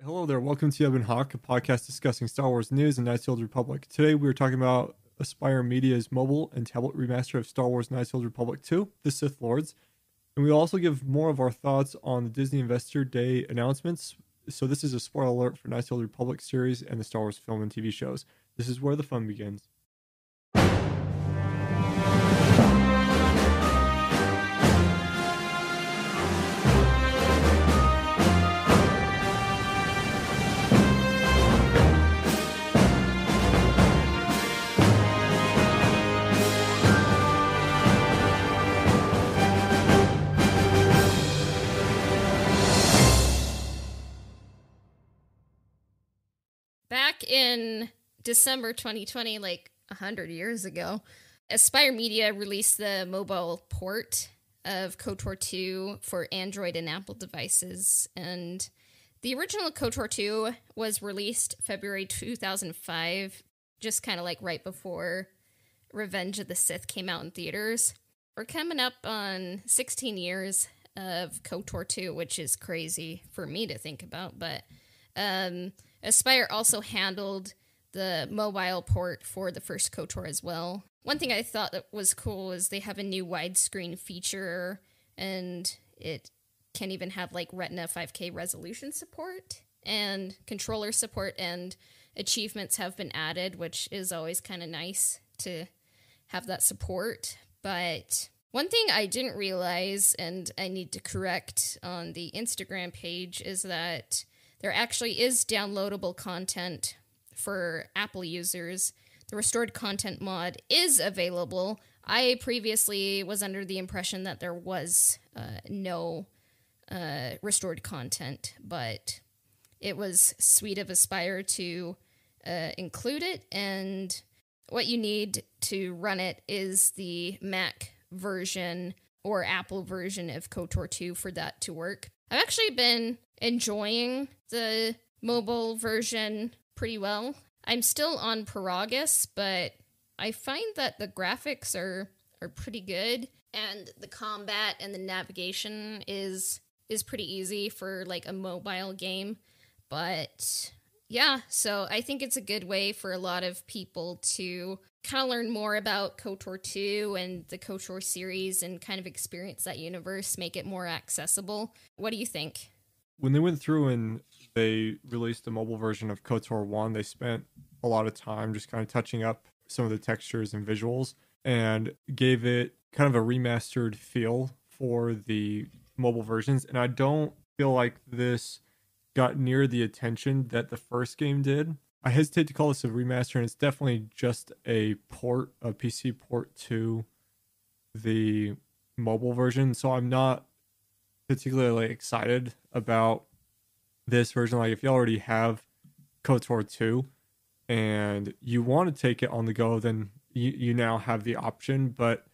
Hello there, welcome to Ebon Hawk, a podcast discussing Star Wars news and Knights of the Old Republic. Today we are talking about Aspyr Media's mobile and tablet remaster of Star Wars Knights of the Old Republic 2, The Sith Lords. And we'll also give more of our thoughts on the Disney Investor Day announcements. So this is a spoiler alert for Knights of the Old Republic series and the Star Wars film and TV shows. This is where the fun begins. Back in December 2020, like 100 years ago, Aspyr Media released the mobile port of KOTOR 2 for Android and Apple devices. And the original KOTOR 2 was released February 2005, just kind of like right before Revenge of the Sith came out in theaters. We're coming up on 16 years of KOTOR 2, which is crazy for me to think about, but Aspyr also handled the mobile port for the first KOTOR as well. One thing I thought that was cool is they have a new widescreen feature, and it can even have like Retina 5K resolution support, and controller support and achievements have been added, which is always kind of nice to have that support. But one thing I didn't realize, and I need to correct on the Instagram page, is that there actually is downloadable content for Apple users. The restored content mod is available. I previously was under the impression that there was no restored content, but it was sweet of Aspyr to include it, and what you need to run it is the Mac version or Apple version of KOTOR 2 for that to work. I've actually been enjoying the mobile version pretty well. I'm still on Paragus, but I find that the graphics are pretty good, and the combat and the navigation is pretty easy for like a mobile game. But yeah, so I think it's a good way for a lot of people to kind of learn more about KOTOR 2 and the KOTOR series and kind of experience that universe, make it more accessible. What do you think? When they went through and they released the mobile version of KOTOR 1, they spent a lot of time just kind of touching up some of the textures and visuals and gave it kind of a remastered feel for the mobile versions. And I don't feel like this got near the attention that the first game did. I hesitate to call this a remaster, and it's definitely just a port, a PC port to the mobile version. So I'm not particularly excited about this version. Like, if you already have KOTOR 2 and you want to take it on the go, then you now have the option. But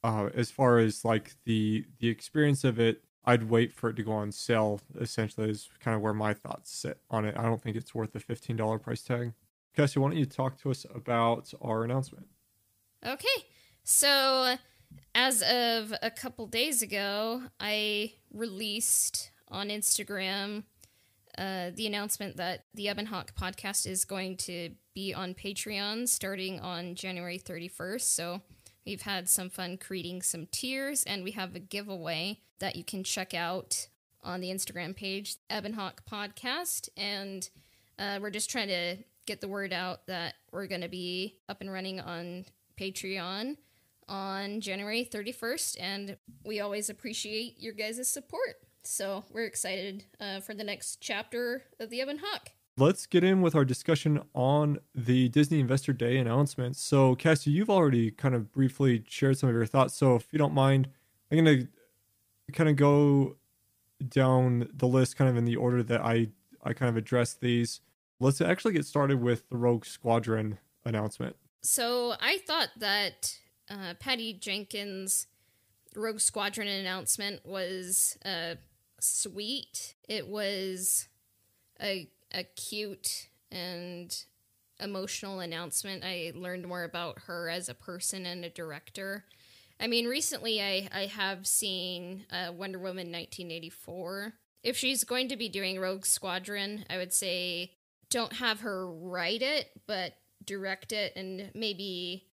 as far as like the experience of it, I'd wait for it to go on sale, essentially, is kind of where my thoughts sit on it. I don't think it's worth the $15 price tag. Cassie, why don't you talk to us about our announcement? Okay, so as of a couple days ago, I released on Instagram the announcement that the Ebon Hawk Podcast is going to be on Patreon starting on January 31st. So we've had some fun creating some tiers, and we have a giveaway that you can check out on the Instagram page, Ebon Hawk Podcast. And we're just trying to get the word out that we're going to be up and running on Patreon on January 31st, and we always appreciate your guys' support. So we're excited for the next chapter of the Ebon Hawk. Let's get in with our discussion on the Disney Investor Day announcement. So, Cassie, you've already kind of briefly shared some of your thoughts. So if you don't mind, I'm going to kind of go down the list kind of in the order that I kind of addressed these. Let's actually get started with the Rogue Squadron announcement. So I thought that Patty Jenkins' Rogue Squadron announcement was sweet. It was a cute and emotional announcement. I learned more about her as a person and a director. I mean, recently I have seen Wonder Woman 1984, If she's going to be doing Rogue Squadron, I would say don't have her write it, but direct it, and maybe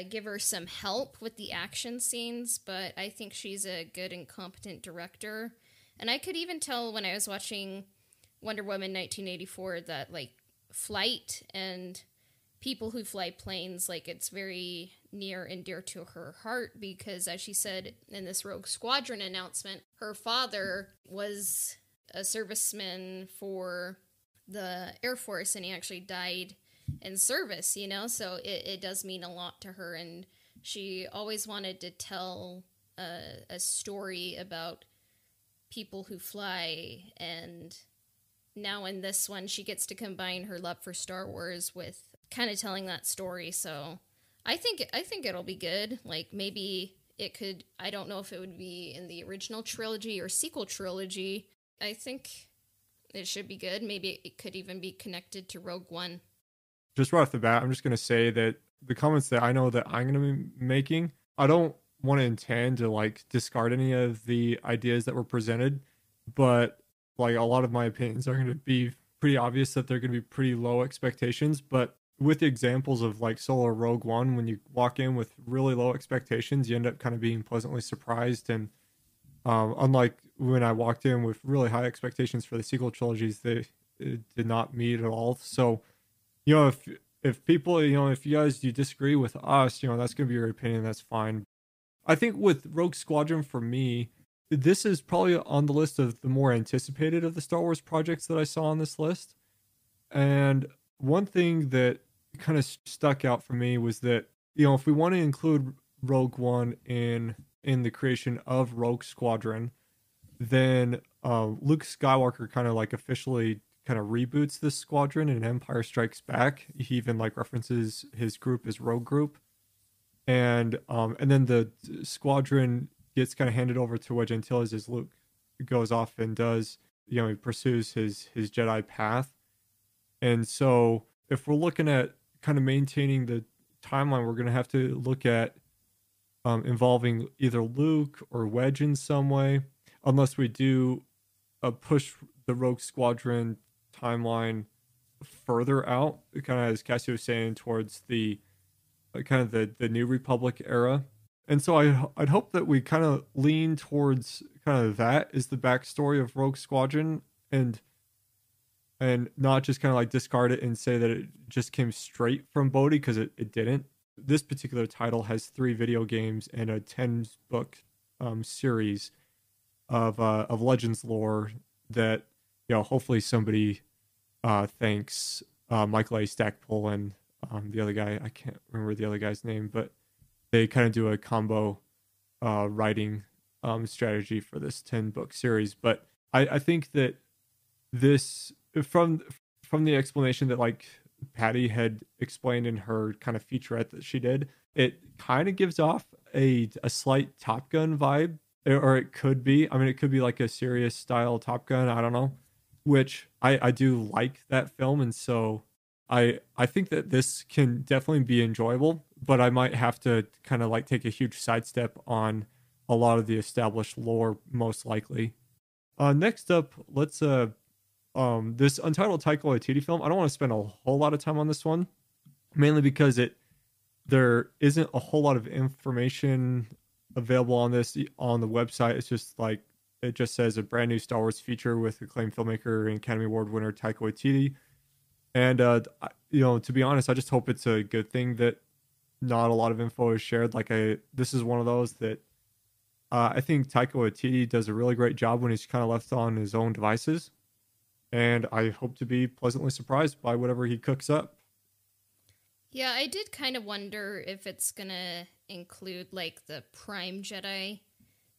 give her some help with the action scenes. But I think she's a good and competent director. And I could even tell when I was watching Wonder Woman 1984 that, like, flight and people who fly planes, like, it's very near and dear to her heart, because as she said in this Rogue Squadron announcement, her father was a serviceman for the Air Force, and he actually died in service, you know, so it does mean a lot to her, and she always wanted to tell a story about people who fly, and now in this one, she gets to combine her love for Star Wars with kind of telling that story, so I think it'll be good. Like, maybe it could, I don't know if it would be in the original trilogy or sequel trilogy. I think it should be good. Maybe it could even be connected to Rogue One. Just right off the bat, I'm just going to say that the comments that I know that I'm going to be making, I don't want to intend to, like, discard any of the ideas that were presented, but, like, a lot of my opinions are going to be pretty obvious that they're going to be pretty low expectations. But with the examples of, like, Solo or Rogue One, when you walk in with really low expectations, you end up kind of being pleasantly surprised. And unlike when I walked in with really high expectations for the sequel trilogies, they did not meet at all. So, you know, if people, you know, if you guys do disagree with us, you know, that's going to be your opinion. That's fine. I think with Rogue Squadron, for me, this is probably on the list of the more anticipated of the Star Wars projects that I saw on this list. And one thing that kind of stuck out for me was that, you know, if we want to include Rogue One in the creation of Rogue Squadron, then Luke Skywalker kind of, like, officially kind of reboots this squadron in Empire Strikes Back. He even, like, references his group as Rogue Group, and then the squadron gets kind of handed over to Wedge Antilles as Luke goes off and does, you know, he pursues his Jedi path. And so if we're looking at kind of maintaining the timeline, we're going to have to look at involving either Luke or Wedge in some way, unless we do push the Rogue Squadron timeline further out, kind of as Cassie was saying, towards the kind of the New Republic era. And so I'd hope that we kind of lean towards kind of that is the backstory of Rogue Squadron, and not just kind of, like, discard it and say that it just came straight from Bodhi, because it didn't. This particular title has 3 video games and a 10-book series of Legends lore that, you know, hopefully somebody thanks Michael A. Stackpole and the other guy, I can't remember the other guy's name, but they kind of do a combo writing strategy for this 10-book series. But I think that this, from the explanation that, like, Patty had explained in her kind of featurette that she did, it kind of gives off a slight Top Gun vibe, or it could be. I mean, it could be like a serious style Top Gun. I don't know, which I do like that film, and so I think that this can definitely be enjoyable, but I might have to kind of, like, take a huge sidestep on a lot of the established lore, most likely. Next up, let's this Untitled Taika Waititi film. I don't want to spend a whole lot of time on this one, mainly because there isn't a whole lot of information available on this on the website. It's just, like, it just says a brand new Star Wars feature with acclaimed filmmaker and Academy Award winner Taika Waititi. And you know, to be honest, I just hope it's a good thing that not a lot of info is shared. Like, this is one of those that I think Taika Waititi does a really great job when he's kind of left on his own devices, and I hope to be pleasantly surprised by whatever he cooks up. Yeah, I did kind of wonder if it's gonna include, like, the Prime Jedi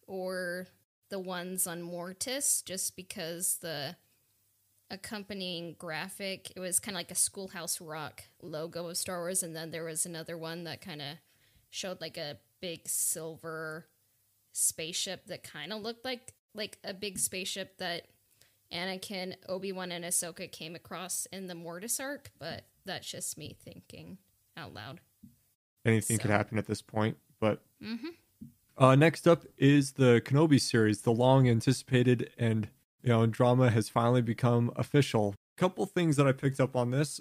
or the ones on Mortis, just because the accompanying graphic, it was kind of like a Schoolhouse Rock logo of Star Wars, and then there was another one that kind of showed, like, a big silver spaceship that kind of looked like a big spaceship that Anakin, Obi-Wan, and Ahsoka came across in the Mortis arc, but that's just me thinking out loud. Anything could happen at this point, but Next up is the Kenobi series. The long anticipated and drama has finally become official. A couple things that I picked up on this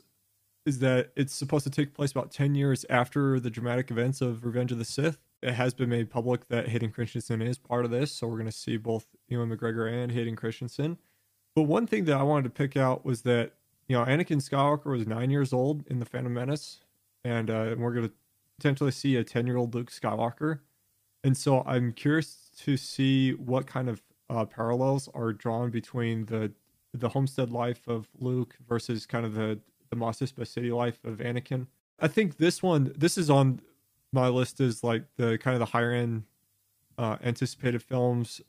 is that it's supposed to take place about 10 years after the dramatic events of Revenge of the Sith. It has been made public that Hayden Christensen is part of this, so we're going to see both Ewan McGregor and Hayden Christensen. But one thing that I wanted to pick out was that, Anakin Skywalker was 9 years old in The Phantom Menace, and we're going to potentially see a 10-year-old Luke Skywalker. And so I'm curious to see what kind of parallels are drawn between the homestead life of Luke versus kind of the Mos Espa city life of Anakin. I think this is on my list as like the kind of the higher end anticipated films.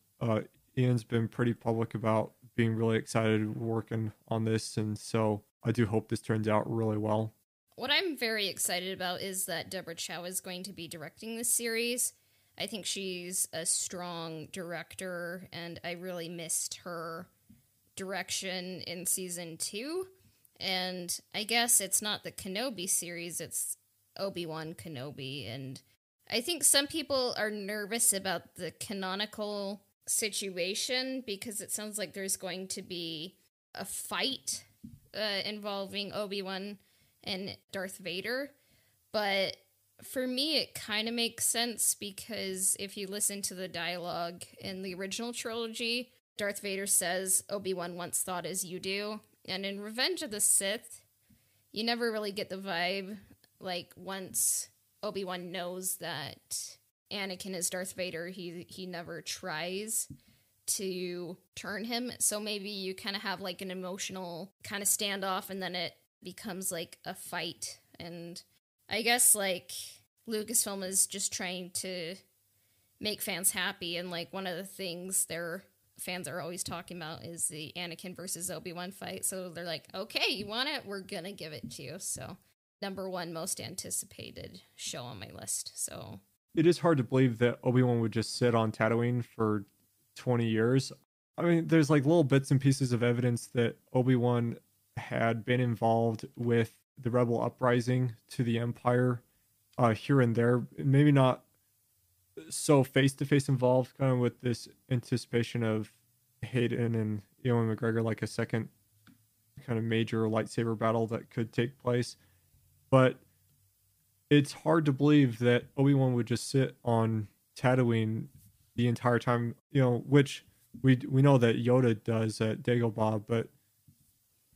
Ian's been pretty public about being really excited working on this, and so I do hope this turns out really well. What I'm very excited about is that Deborah Chow is going to be directing this series. I think she's a strong director, and I really missed her direction in season 2. And I guess it's not the Kenobi series, it's Obi-Wan Kenobi. And I think some people are nervous about the canonical situation because it sounds like there's going to be a fight involving Obi-Wan and Darth Vader. But for me, it kind of makes sense because if you listen to the dialogue in the original trilogy, Darth Vader says, Obi-Wan once thought as you do. And in Revenge of the Sith, you never really get the vibe, like, once Obi-Wan knows that Anakin is Darth Vader, he never tries to turn him. So maybe you kind of have, like, an emotional kind of standoff, and then it becomes, like, a fight. And I guess, like, Lucasfilm is just trying to make fans happy, and, like, one of the things their fans are always talking about is the Anakin versus Obi-Wan fight. So they're like, okay, you want it? We're gonna give it to you. So number 1 most anticipated show on my list. So it is hard to believe that Obi-Wan would just sit on Tatooine for 20 years. I mean, there's like little bits and pieces of evidence that Obi-Wan had been involved with the rebel uprising to the Empire here and there. Maybe not so face-to-face involved, kind of with this anticipation of Hayden and Ewan McGregor, like a second kind of major lightsaber battle that could take place. But it's hard to believe that Obi-Wan would just sit on Tatooine the entire time, which we know that Yoda does at Dagobah, but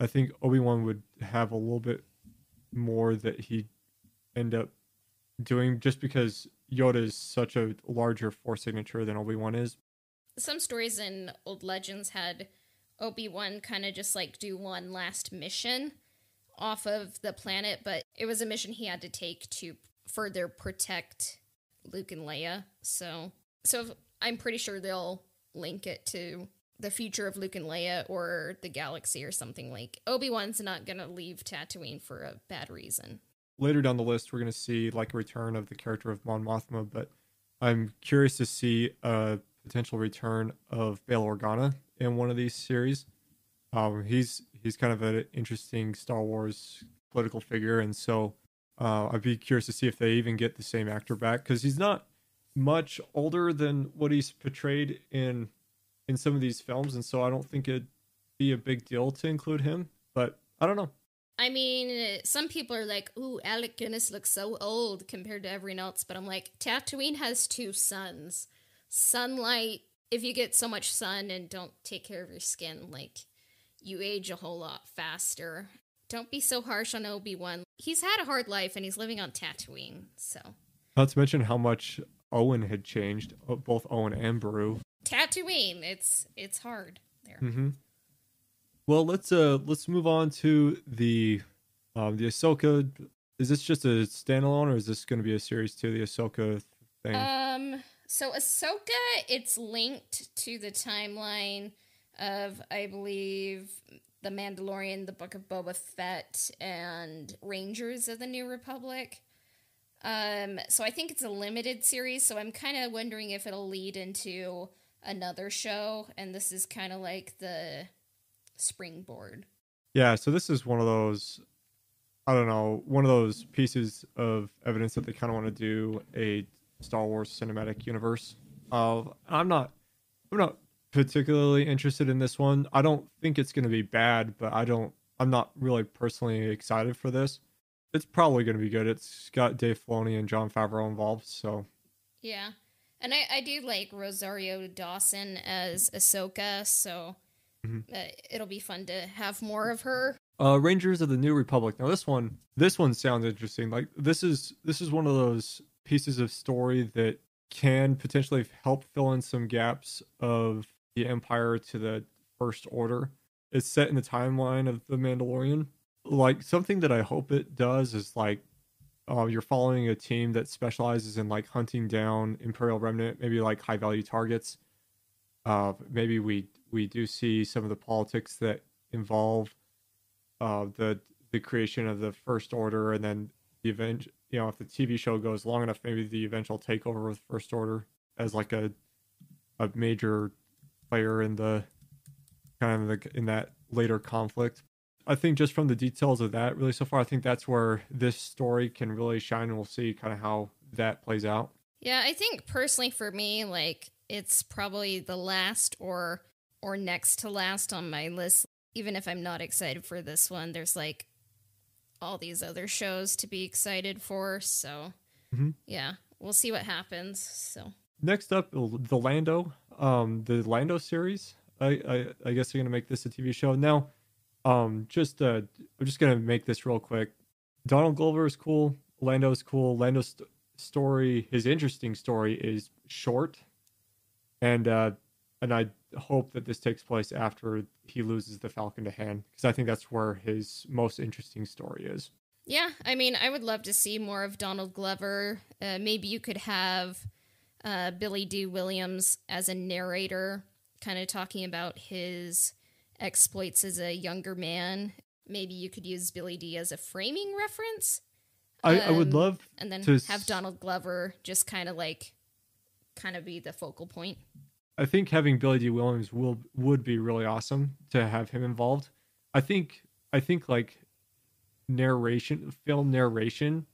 I think Obi-Wan would have a little bit more that he'd end up doing just because Yoda is such a larger Force signature than Obi-Wan is. Some stories in old legends had Obi-Wan kind of just like do one last mission off of the planet, but it was a mission he had to take to further protect Luke and Leia. So I'm pretty sure they'll link it to the future of Luke and Leia or the galaxy or something. Like, Obi-Wan's not going to leave Tatooine for a bad reason. Later down the list, we're going to see like a return of the character of Mon Mothma, but I'm curious to see a potential return of Bail Organa in one of these series. He's kind of an interesting Star Wars political figure, and so I'd be curious to see if they even get the same actor back, because he's not much older than what he's portrayed in some of these films, and so I don't think it'd be a big deal to include him, but I don't know. I mean, some people are like, ooh, Alec Guinness looks so old compared to everyone else, but I'm like, Tatooine has 2 suns. Sunlight, if you get so much sun and don't take care of your skin, like, you age a whole lot faster. Don't be so harsh on Obi-Wan. He's had a hard life, and he's living on Tatooine, so. Not to mention how much Owen had changed, both Owen and Beru. Tatooine, it's hard there. Mm-hmm. Well, let's move on to the Ahsoka. Is this just a standalone, or is this going to be a series too? The Ahsoka thing. So Ahsoka, it's linked to the timeline of, I believe, The Mandalorian, The Book of Boba Fett, and Rangers of the New Republic. So I think it's a limited series. So I'm kind of wondering if it'll lead into another show, and this is kind of like the springboard. Yeah, so this is one of those, I don't know, one of those pieces of evidence that they kind of want to do a Star Wars cinematic universe. I'm not particularly interested in this one. I don't think it's going to be bad, but I'm not really personally excited for this. It's probably going to be good. It's got Dave Filoni and Jon Favreau involved, so Yeah. And I do like Rosario Dawson as Ahsoka, so it'll be fun to have more of her. Rangers of the New Republic. Now this one sounds interesting. Like this is one of those pieces of story that can potentially help fill in some gaps of the Empire to the First Order. It's set in the timeline of the Mandalorian. Like something that I hope it does is like you're following a team that specializes in like hunting down Imperial Remnant, maybe like high value targets. Maybe we do see some of the politics that involve the creation of the First Order, and then the event. You know, if the TV show goes long enough, maybe the eventual takeover of First Order as like a major player in the in that later conflict. I think just from the details of that, really so far, I think that's where this story can really shine, and we'll see kind of how that plays out. Yeah, I think personally for me, like it's probably the last or next to last on my list. Even if I'm not excited for this one, there's like all these other shows to be excited for. So yeah, we'll see what happens. So next up, the Lando series. I guess they're gonna make this a TV show now. I'm just gonna make this real quick. Donald Glover is cool. Lando's cool. Lando's story, his interesting story, is short, and I hope that this takes place after he loses the Falcon to Han, because I think that's where his most interesting story is. Yeah, I mean, I would love to see more of Donald Glover. Maybe you could have Billy D. Williams as a narrator, kind of talking about his exploits as a younger man. Maybe you could use Billy D as a framing reference. I would love and then to have Donald Glover just kind of be the focal point. I think having Billy D. Williams would be really awesome to have him involved. I think like film narration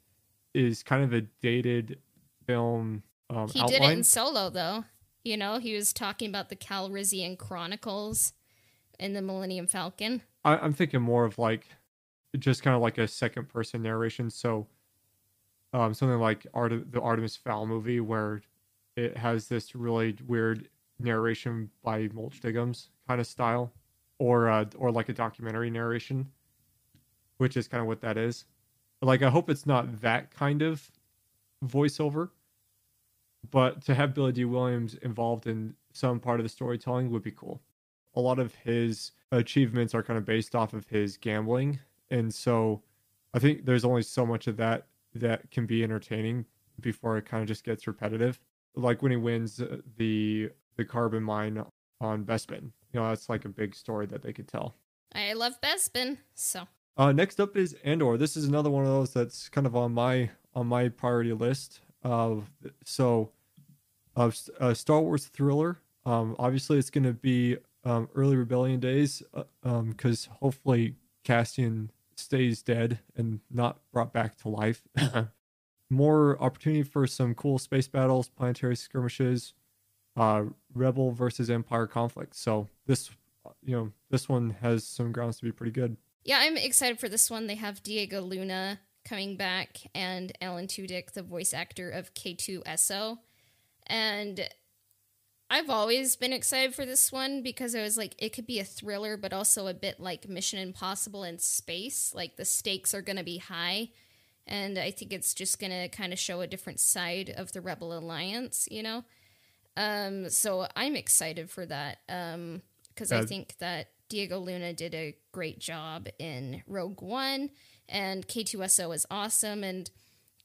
is kind of a dated film he outline. did it in Solo, though. You know, he was talking about the Calrissian Chronicles in the Millennium Falcon. I'm thinking more of like just kind of like a second person narration. So something like the Artemis Fowl movie, where it has this really weird narration by Mulch Diggums kind of style, or like a documentary narration, which is kind of what that is. Like, I hope it's not that kind of voiceover, but to have Billy D. Williams involved in some part of the storytelling would be cool. A lot of his achievements are kind of based off of his gambling, and so I think there's only so much of that can be entertaining before it kind of just gets repetitive. Like when he wins the carbon mine on Bespin, you know, that's like a big story that they could tell. I love Bespin, so. Next up is Andor. This is another one of those that's kind of on my priority list. So a Star Wars thriller. Obviously it's going to be early Rebellion days, because hopefully Cassian stays dead and not brought back to life. More opportunity for some cool space battles, planetary skirmishes, Rebel versus Empire conflict. So this one has some grounds to be pretty good. Yeah, I'm excited for this one. They have Diego Luna coming back and Alan Tudyk, the voice actor of K2SO. And I've always been excited for this one because I was like, it could be a thriller, but also a bit like Mission Impossible in space. Like the stakes are going to be high. And I think it's just going to kind of show a different side of the Rebel Alliance, you know? So I'm excited for that because I think that Diego Luna did a great job in Rogue One, and K2SO is awesome. And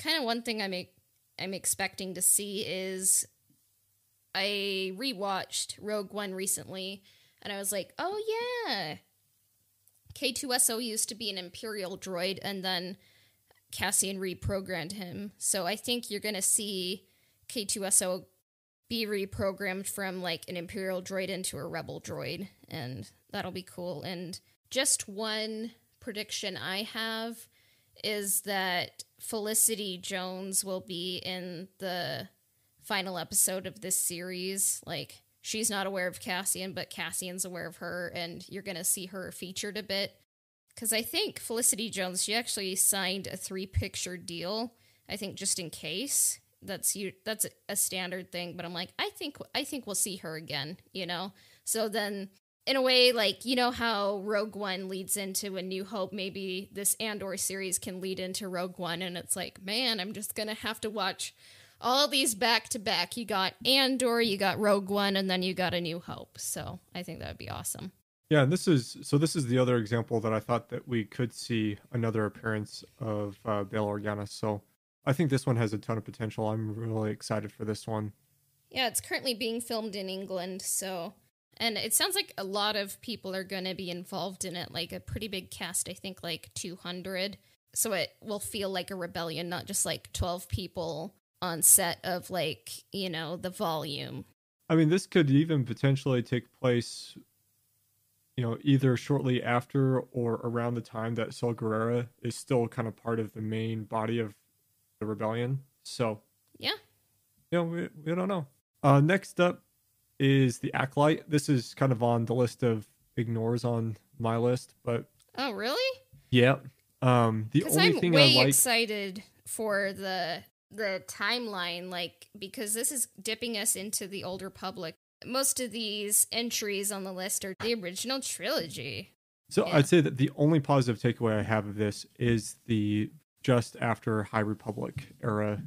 kind of one thing I'm expecting to see is I rewatched Rogue One recently, and I was like, oh yeah, K2SO used to be an Imperial droid, and then Cassian reprogrammed him. So I think you're going to see K2SO be reprogrammed from like an Imperial droid into a Rebel droid, and that'll be cool. And just one prediction I have is that Felicity Jones will be in the final episode of this series. Like, she's not aware of Cassian, but Cassian's aware of her, and you're going to see her featured a bit. Because I think Felicity Jones, she actually signed a 3-picture deal, I think just in case. That's a standard thing, but I'm like, I think we'll see her again, you know? So then, in a way, like, you know how Rogue One leads into A New Hope, maybe this Andor series can lead into Rogue One, and it's like, man, I'm just gonna have to watch all these back-to-back. You got Andor, you got Rogue One, and then you got A New Hope. So I think that would be awesome. Yeah, and this is the other example that I thought that we could see another appearance of Bail Organa. So I think this one has a ton of potential. I'm really excited for this one. Yeah, it's currently being filmed in England, so... And it sounds like a lot of people are going to be involved in it, like a pretty big cast, I think like 200. So it will feel like a rebellion, not just like 12 people on set of like, you know, the volume. I mean, this could even potentially take place, you know, either shortly after or around the time that Saw Gerrera is still kind of part of the main body of the rebellion. So, yeah. You know, we don't know. Next up is the Acolyte. This is kind of on the list of ignores on my list, but oh, really? Yeah. The only thing I like, I'm way excited for the timeline, like, because this is dipping us into the Old Republic. Most of these entries on the list are the original trilogy. So yeah. I'd say that the only positive takeaway I have of this is the just after High Republic era.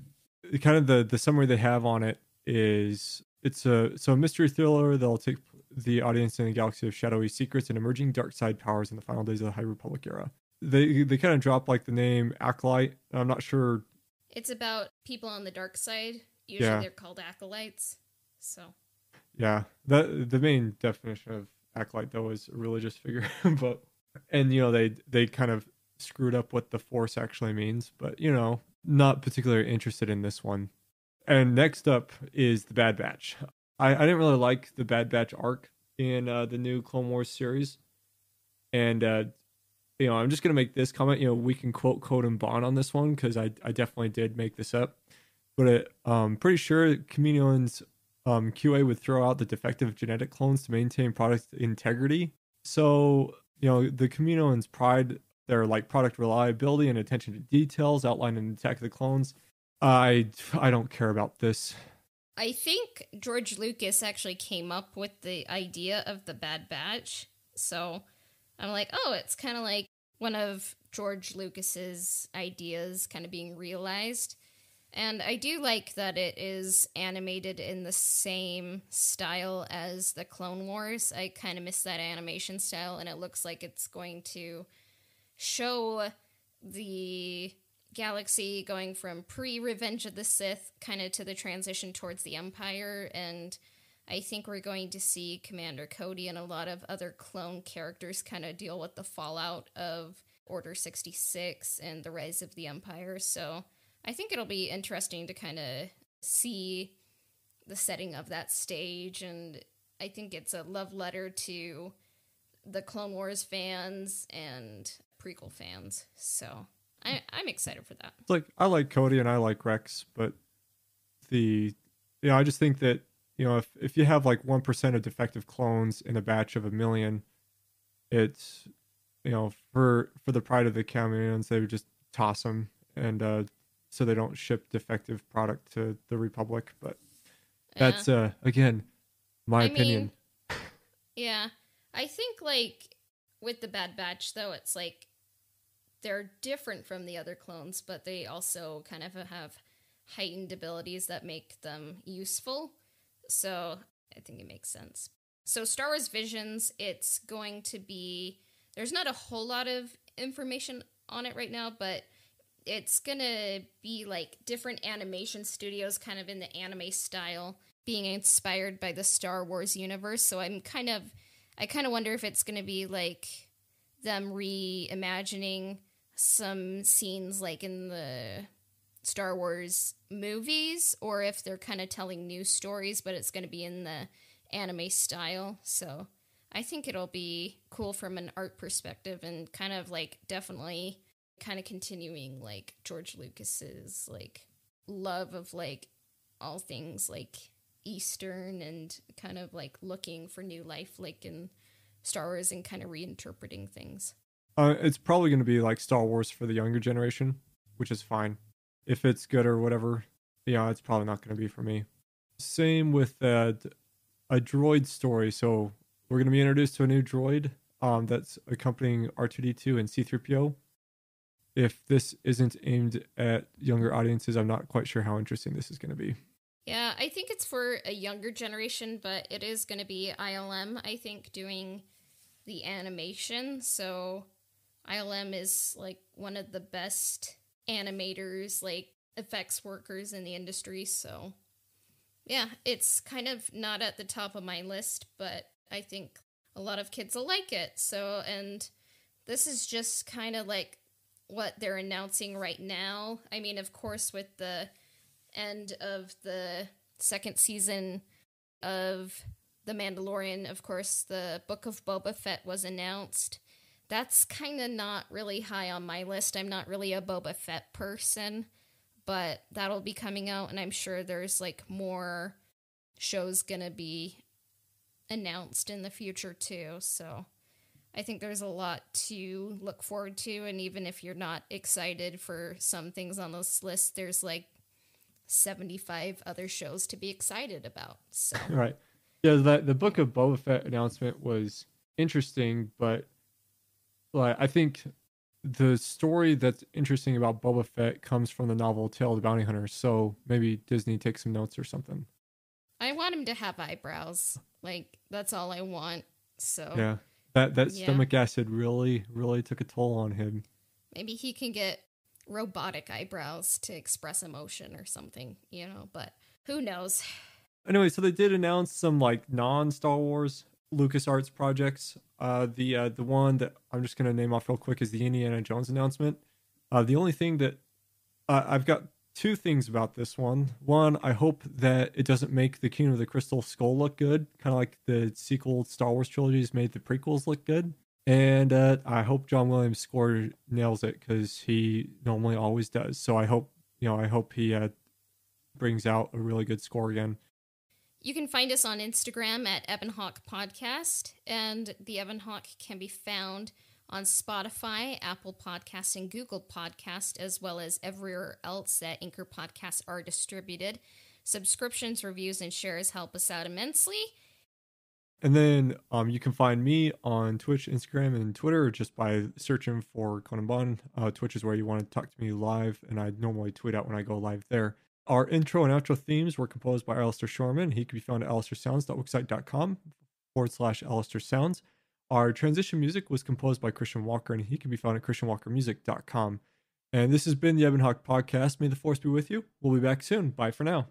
Kind of the summary they have on it is it's a mystery thriller that'll take the audience in a galaxy of shadowy secrets and emerging dark side powers in the final days of the High Republic era. They kind of drop like the name Acolyte. I'm not sure. It's about people on the dark side. Usually they're called acolytes. So yeah, the main definition of Acolyte though is a religious figure, and you know they kind of screwed up what the Force actually means, but you know, not particularly interested in this one. And next up is the Bad Batch. I didn't really like the Bad Batch arc in the new Clone Wars series. And, you know, I'm just going to make this comment. You know, we can quote Code and Bond on this one because I definitely did make this up. But I'm pretty sure Kaminoans QA would throw out the defective genetic clones to maintain product integrity. So, you know, the Kaminoans pride their like product reliability and attention to details outlined in Attack of the Clones. I don't care about this. I think George Lucas actually came up with the idea of the Bad Batch. So I'm like, oh, it's kind of like one of George Lucas's ideas kind of being realized. And I do like that it is animated in the same style as the Clone Wars. I kind of miss that animation style, and it looks like it's going to show the galaxy going from pre-Revenge of the Sith kind of to the transition towards the Empire, and I think we're going to see Commander Cody and a lot of other clone characters kind of deal with the fallout of Order 66 and the rise of the Empire, so I think it'll be interesting to kind of see the setting of that stage, and I think it's a love letter to the Clone Wars fans and prequel fans, so I'm excited for that. It's like, I like Cody and I like Rex, but I just think that, you know, if you have like 1% of defective clones in a batch of 1 million, it's, you know, for the pride of the Kaminoans, they would just toss them and so they don't ship defective product to the Republic. But that's again my opinion. Yeah, I think like with the Bad Batch though, it's like they're different from the other clones, but they also kind of have heightened abilities that make them useful. So I think it makes sense. So Star Wars Visions, it's going to be... There's not a whole lot of information on it right now, but it's going to be like different animation studios kind of in the anime style being inspired by the Star Wars universe. So I kind of wonder if it's going to be like them reimagining some scenes like in the Star Wars movies, or if they're kind of telling new stories, but it's going to be in the anime style. So I think it'll be cool from an art perspective and kind of like definitely kind of continuing like George Lucas's like love of like all things like Eastern and kind of like looking for new life like in Star Wars and kind of reinterpreting things. It's probably going to be like Star Wars for the younger generation, which is fine. If it's good or whatever, yeah, it's probably not going to be for me. Same with a droid story. So we're going to be introduced to a new droid that's accompanying R2-D2 and C-3PO. If this isn't aimed at younger audiences, I'm not quite sure how interesting this is going to be. Yeah, I think it's for a younger generation, but it is going to be ILM, I think, doing the animation. So ILM is like one of the best animators, like effects workers in the industry. So yeah, it's kind of not at the top of my list, but I think a lot of kids will like it. So, and this is just kind of like what they're announcing right now. I mean, of course, with the end of the second season of The Mandalorian, of course, the Book of Boba Fett was announced. That's kind of not really high on my list. I'm not really a Boba Fett person, but that'll be coming out, and I'm sure there's like more shows gonna be announced in the future too. So I think there's a lot to look forward to, and even if you're not excited for some things on this list, there's like 75 other shows to be excited about. So Right. Yeah, the Book of Boba Fett announcement was interesting, but like I think the story that's interesting about Boba Fett comes from the novel Tale of the Bounty Hunter, so maybe Disney takes some notes or something. I want him to have eyebrows. Like, that's all I want. So yeah. That stomach acid really took a toll on him. Maybe he can get robotic eyebrows to express emotion or something, but who knows? Anyway, so they did announce some like non-Star Wars LucasArts projects. The one that I'm just going to name off real quick is the Indiana Jones announcement. The only thing that I've got two things about this one. One, I hope that it doesn't make the Kingdom of the Crystal Skull look good, kind of like the sequel Star Wars trilogies made the prequels look good. And I hope John Williams' score nails it because he normally always does. So I hope he brings out a really good score again. You can find us on Instagram at Ebon Hawk Podcast, and the Ebon Hawk can be found on Spotify, Apple Podcasts, and Google Podcast, as well as everywhere else that Anchor Podcasts are distributed. Subscriptions, reviews, and shares help us out immensely. And then you can find me on Twitch, Instagram, and Twitter just by searching for Conan Bond. Twitch is where you want to talk to me live, and I normally tweet out when I go live there. Our intro and outro themes were composed by Alistair Shorman. He can be found at alistairsounds.wixsite.com/Alistair Sounds. Our transition music was composed by Christian Walker, and he can be found at christianwalkermusic.com. And this has been the Ebon Hawk Podcast. May the Force be with you. We'll be back soon. Bye for now.